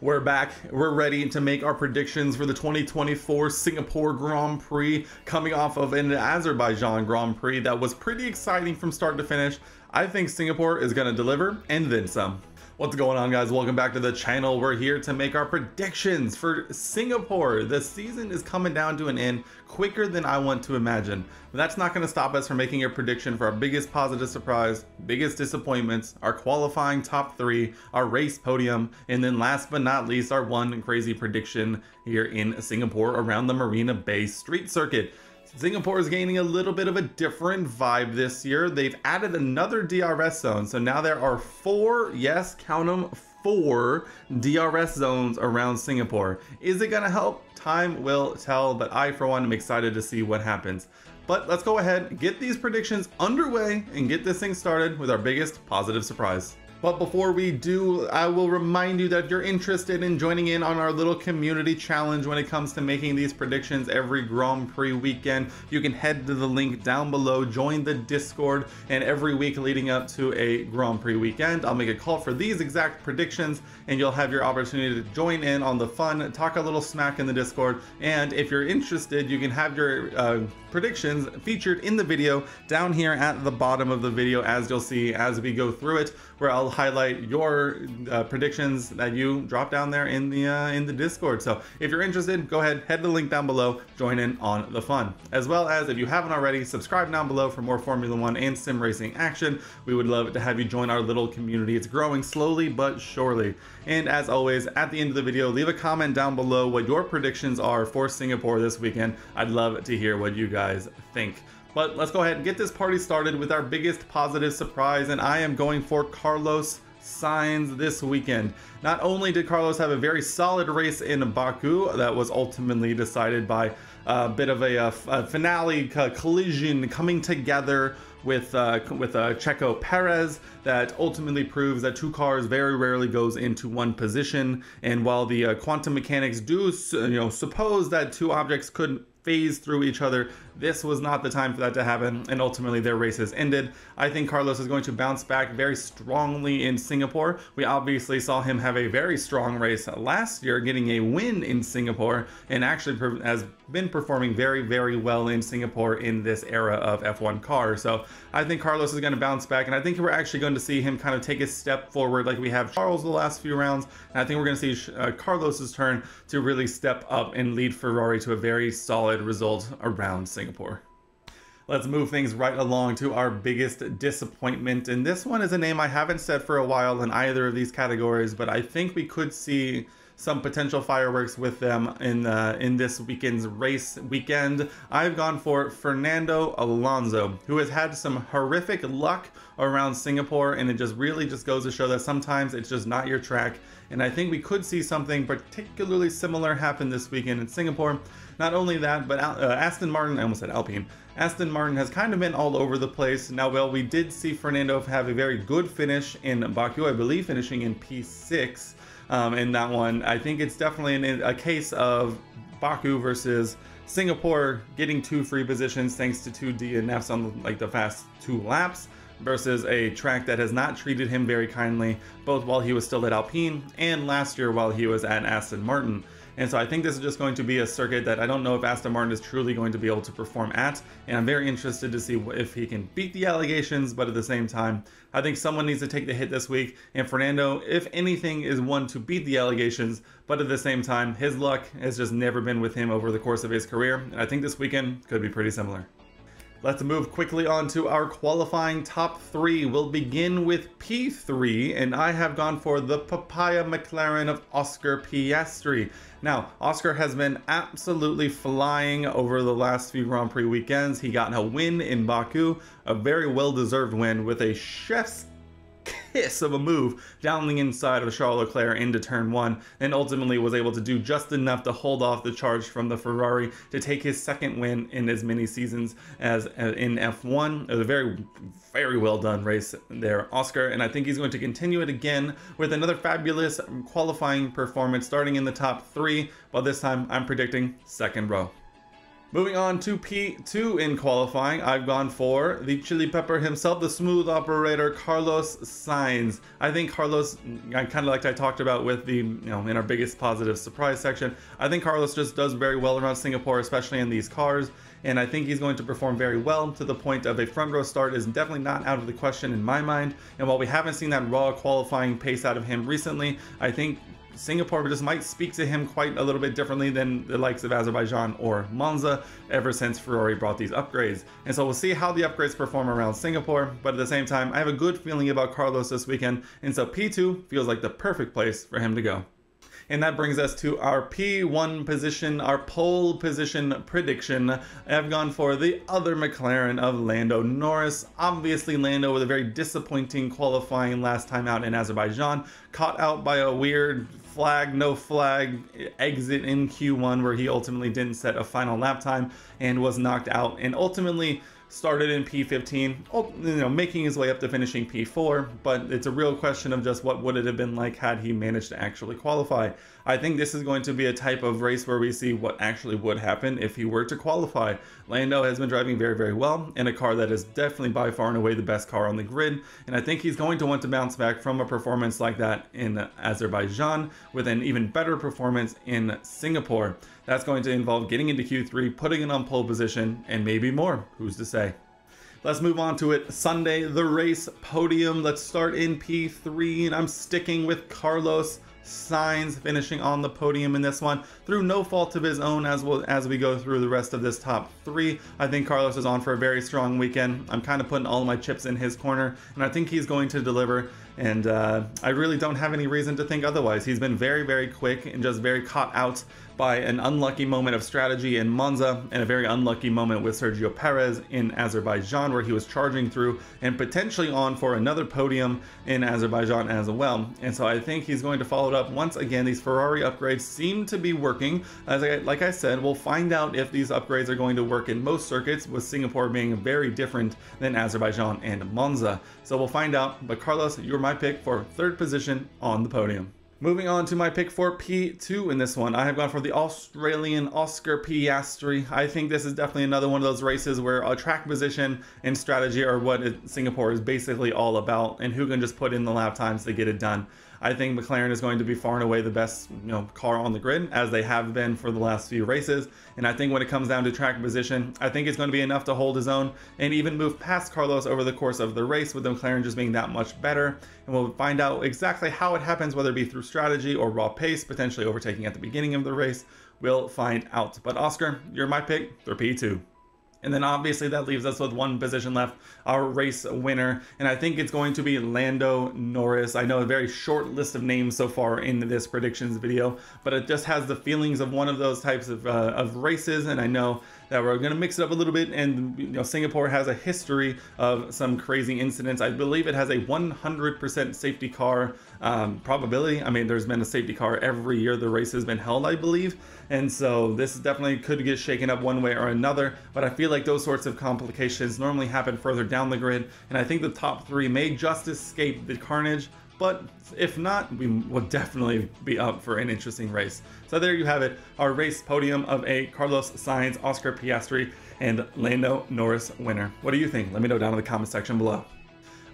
We're back. We're ready to make our predictions for the 2024 Singapore Grand Prix, coming off of an Azerbaijan Grand Prix that was pretty exciting from start to finish. I think Singapore is going to deliver and then some. What's going on, guys? Welcome back to the channel. We're here to make our predictions for Singapore. The season is coming down to an end quicker than I want to imagine. But that's not going to stop us from making a prediction for our biggest positive surprise, biggest disappointments, our qualifying top three, our race podium, and then last but not least, our one crazy prediction here in Singapore around the Marina Bay street circuit. Singapore is gaining a little bit of a different vibe this year. They've added another DRS zone, so now there are four, yes, count them, four DRS zones around Singapore. Is it gonna help? Time will tell, but I for one am excited to see what happens. But let's go ahead, get these predictions underway, and get this thing started with our biggest positive surprise. But before we do, I will remind you that if you're interested in joining in on our little community challenge when it comes to making these predictions every Grand Prix weekend, you can head to the link down below, join the Discord, and every week leading up to a Grand Prix weekend, I'll make a call for these exact predictions, and you'll have your opportunity to join in on the fun, talk a little smack in the Discord, and if you're interested, you can have your predictions featured in the video down here at the bottom of the video, as you'll see as we go through it, where I'll highlight your predictions that you drop down there in the Discord. So if you're interested, go ahead, head to the link down below, join in on the fun. As well as, if you haven't already, subscribe down below for more Formula One and sim racing action. We would love to have you join our little community. It's growing slowly but surely. And as always, at the end of the video, leave a comment down below what your predictions are for Singapore this weekend. I'd love to hear what you guys think. But let's go ahead and get this party started with our biggest positive surprise, and I am going for Carlos Sainz this weekend. Not only did Carlos have a very solid race in Baku that was ultimately decided by a bit of a finale collision coming together with Checo Perez that ultimately proves that two cars very rarely goes into one position, and while the quantum mechanics do suppose that two objects could phase through each other, this was not the time for that to happen, and ultimately their races ended. I think Carlos is going to bounce back very strongly in Singapore. We obviously saw him have a very strong race last year, getting a win in Singapore, and actually has been performing very well in Singapore in this era of F1 cars. So I think Carlos is going to bounce back, and I think we're actually going to see him kind of take a step forward like we have Charles the last few rounds, and I think we're going to see Carlos's turn to really step up and lead Ferrari to a very solid result around Singapore. Let's move things right along to our biggest disappointment, and this one is a name I haven't said for a while in either of these categories, but I think we could see some potential fireworks with them in this weekend's race weekend. I've gone for Fernando Alonso, who has had some horrific luck around Singapore, and it just really goes to show that sometimes it's just not your track. And I think we could see something particularly similar happen this weekend in Singapore. Not only that, but Aston Martin, I almost said Alpine. Aston Martin has kind of been all over the place. Now, well, we did see Fernando have a very good finish in Baku, I believe finishing in P6 in that one. I think it's definitely a case of Baku versus Singapore getting two free positions thanks to two DNFs on like the fast two laps, versus a track that has not treated him very kindly, both while he was still at Alpine and last year while he was at Aston Martin. And so I think this is just going to be a circuit that I don't know if Aston Martin is truly going to be able to perform at, and I'm very interested to see if he can beat the allegations, but at the same time, I think someone needs to take the hit this week, and Fernando, if anything, is one to beat the allegations, but at the same time, his luck has just never been with him over the course of his career, and I think this weekend could be pretty similar. Let's move quickly on to our qualifying top three. We'll begin with P3, and I have gone for the Papaya McLaren of Oscar Piastri. Now, Oscar has been absolutely flying over the last few Grand Prix weekends. He got a win in Baku, a very well-deserved win with a chef's kiss of a move down the inside of Charles Leclerc into turn one, and ultimately was able to do just enough to hold off the charge from the Ferrari to take his second win in as many seasons as in F1. It was a very well done race there, Oscar, and I think he's going to continue it again with another fabulous qualifying performance starting in the top three, but this time I'm predicting second row. Moving on to P2 in qualifying, I've gone for the chili pepper himself, the smooth operator, Carlos Sainz. I think Carlos, kind of like I talked about with the, in our biggest positive surprise section, I think Carlos just does very well around Singapore, especially in these cars. And I think he's going to perform very well, to the point of a front row start is definitely not out of the question in my mind. And while we haven't seen that raw qualifying pace out of him recently, I think Singapore just might speak to him quite a little bit differently than the likes of Azerbaijan or Monza ever since Ferrari brought these upgrades. And so we'll see how the upgrades perform around Singapore, but at the same time, I have a good feeling about Carlos this weekend, and so P2 feels like the perfect place for him to go. And that brings us to our P1 position, our pole position prediction. I've gone for the other McLaren of Lando Norris. Obviously, Lando with a very disappointing qualifying last time out in Azerbaijan, caught out by a weird flag, no flag exit in Q1 where he ultimately didn't set a final lap time and was knocked out, and ultimately started in P15, making his way up to finishing P4, but it's a real question of just what would it have been like had he managed to actually qualify. I think this is going to be a type of race where we see what actually would happen if he were to qualify. Lando has been driving very, very well in a car that is definitely by far and away the best car on the grid, and I think he's going to want to bounce back from a performance like that in Azerbaijan with an even better performance in Singapore. That's going to involve getting into Q3, putting it on pole position, and maybe more. Who's to say? Let's move on to it. Sunday, the race podium. Let's start in P3, and I'm sticking with Carlos Sainz finishing on the podium in this one through no fault of his own. As we go through the rest of this top three, I think Carlos is on for a very strong weekend. I'm kind of putting all of my chips in his corner, and I think he's going to deliver, and I really don't have any reason to think otherwise. He's been very, very quick and just very caught out by an unlucky moment of strategy in Monza and a very unlucky moment with Sergio Perez in Azerbaijan, where he was charging through and potentially on for another podium in Azerbaijan as well. And so I think he's going to follow it up once again. These Ferrari upgrades seem to be working. Like I said, we'll find out if these upgrades are going to work in most circuits, with Singapore being very different than Azerbaijan and Monza. So we'll find out, but Carlos, you're my pick for third position on the podium. Moving on to my pick for P2 in this one, I have gone for the Australian Oscar Piastri. I think this is definitely another one of those races where a track position and strategy are what Singapore is basically all about, and who can just put in the lap times to get it done. I think McLaren is going to be far and away the best car on the grid, as they have been for the last few races. And I think when it comes down to track position, I think it's going to be enough to hold his own and even move past Carlos over the course of the race, with the McLaren just being that much better. And we'll find out exactly how it happens, whether it be through strategy or raw pace, potentially overtaking at the beginning of the race. We'll find out. But Oscar, you're my pick for P2. And then obviously that leaves us with one position left, our race winner. And I think it's going to be Lando Norris. I know a very short list of names so far in this predictions video, but it just has the feelings of one of those types of races. And I know that we're going to mix it up a little bit. And Singapore has a history of some crazy incidents. I believe it has a 100% safety car probability. I mean, there's been a safety car every year the race has been held, I believe. And so this definitely could get shaken up one way or another, but I feel like those sorts of complications normally happen further down the grid, and I think the top three may just escape the carnage, but if not, we will definitely be up for an interesting race. So there you have it, our race podium of a Carlos Sainz, Oscar Piastri, and Lando Norris winner. What do you think? Let me know down in the comment section below.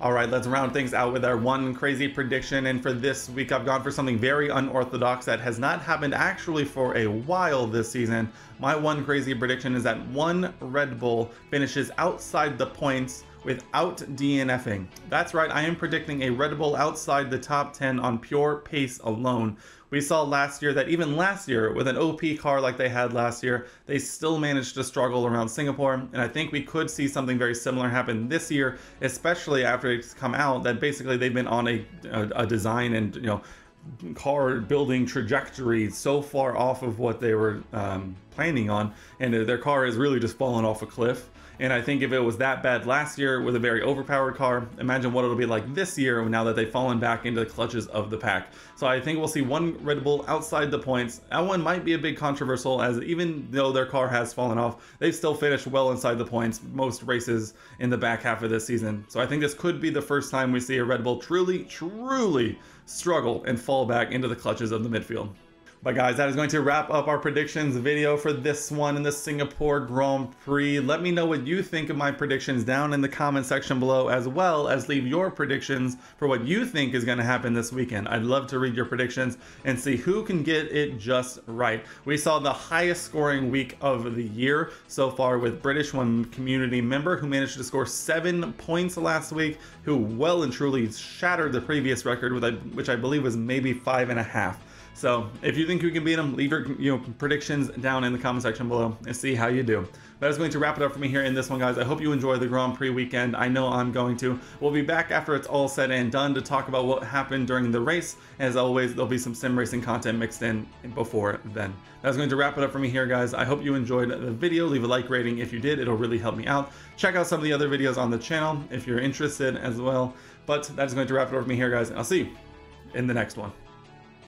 All right, let's round things out with our one crazy prediction. And for this week, I've gone for something very unorthodox that has not happened actually for a while this season. My one crazy prediction is that one Red Bull finishes outside the points without DNFing. That's right, I am predicting a Red Bull outside the top 10 on pure pace alone. We saw last year that even last year, with an OP car like they had last year, they still managed to struggle around Singapore, and I think we could see something very similar happen this year, especially after it's come out that basically they've been on a design and car building trajectory so far off of what they were planning on, and their car has really just fallen off a cliff. And I think if it was that bad last year with a very overpowered car, imagine what it'll be like this year now that they've fallen back into the clutches of the pack. So I think we'll see one Red Bull outside the points. That one might be a big controversial, as even though their car has fallen off, they've still finished well inside the points most races in the back half of this season. So I think this could be the first time we see a Red Bull truly struggle and fall back into the clutches of the midfield. But guys, that is going to wrap up our predictions video for this one in the Singapore Grand Prix. Let me know what you think of my predictions down in the comment section below, as well as leave your predictions for what you think is going to happen this weekend. I'd love to read your predictions and see who can get it just right. We saw the highest scoring week of the year so far with British, one community member who managed to score 7 points last week, who well and truly shattered the previous record, which I believe was maybe 5.5. So if you think you can beat them, leave your predictions down in the comment section below and see how you do. That is going to wrap it up for me here in this one, guys. I hope you enjoy the Grand Prix weekend. I know I'm going to. We'll be back after it's all said and done to talk about what happened during the race. As always, there'll be some sim racing content mixed in before then. That's going to wrap it up for me here, guys. I hope you enjoyed the video. Leave a like rating if you did. It'll really help me out. Check out some of the other videos on the channel if you're interested as well. But that's going to wrap it up for me here, guys. And I'll see you in the next one.